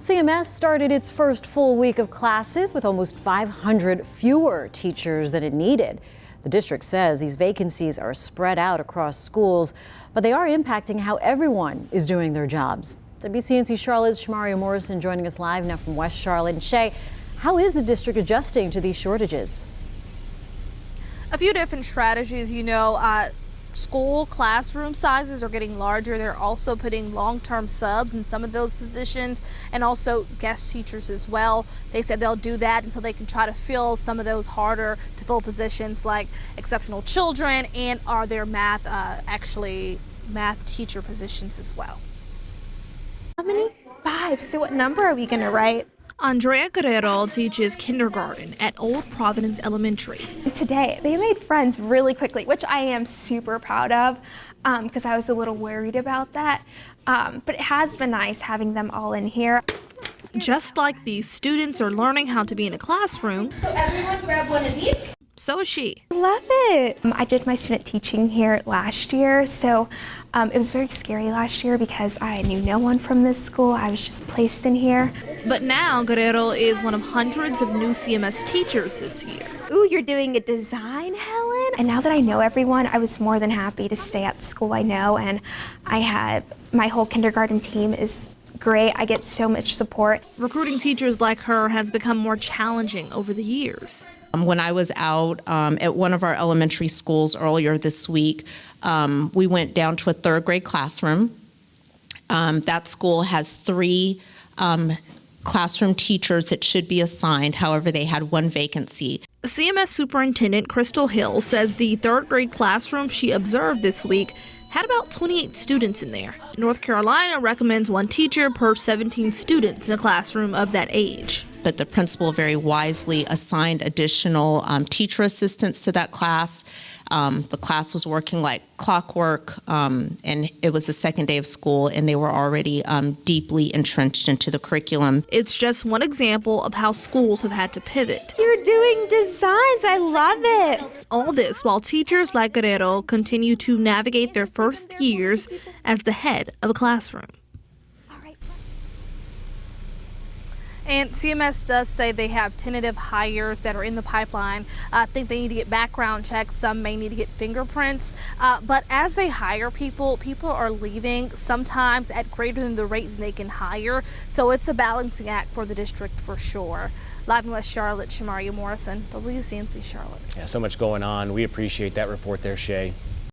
CMS started its first full week of classes with almost 500 fewer teachers than it needed. The district says these vacancies are spread out across schools, but they are impacting how everyone is doing their jobs. WCNC Charlotte's Shamaria Morrison joining us live now from West Charlotte. And Shay, how is the district adjusting to these shortages? A few different strategies, school classroom sizes are getting larger. They're also putting long-term subs in some of those positions and also guest teachers as well. They said they'll do that until they can try to fill some of those harder to fill positions like exceptional children and are there math teacher positions as well. How many? 5. So what number are we going to write? Andrea Guerrero teaches kindergarten at Old Providence Elementary. Today, they made friends really quickly, which I am super proud of because I was a little worried about that. But it has been nice having them all in here. Just like these students are learning how to be in a classroom, So everyone grab one of these. so is she. I love it. I did my student teaching here last year, so it was very scary last year because I knew no one from this school. I was just placed in here. But now Guerrero is one of hundreds of new CMS teachers this year. Ooh, you're doing a design, Helen? And now that I know everyone, I was more than happy to stay at the school I know, and my whole kindergarten team is great. I get so much support. Recruiting teachers like her has become more challenging over the years. When I was out at one of our elementary schools earlier this week, we went down to a 3rd grade classroom. That school has 3 classroom teachers that should be assigned. However, they had 1 vacancy. CMS Superintendent Crystal Hill says the 3rd grade classroom she observed this week had about 28 students in there. North Carolina recommends 1 teacher per 17 students in a classroom of that age. But the principal very wisely assigned additional teacher assistants to that class. The class was working like clockwork, and it was the 2nd day of school, and they were already deeply entrenched into the curriculum. It's just one example of how schools have had to pivot. You're doing designs. I love it. All this while teachers like Guerrero continue to navigate their first years as the head of a classroom. And CMS does say they have tentative hires that are in the pipeline. I think they need to get background checks. Some may need to get fingerprints. But as they hire people are leaving sometimes at greater than the rate they can hire. So it's a balancing act for the district for sure. Live in West Charlotte, Shamaria Morrison, WCNC Charlotte. Yeah, so much going on. We appreciate that report there, Shay.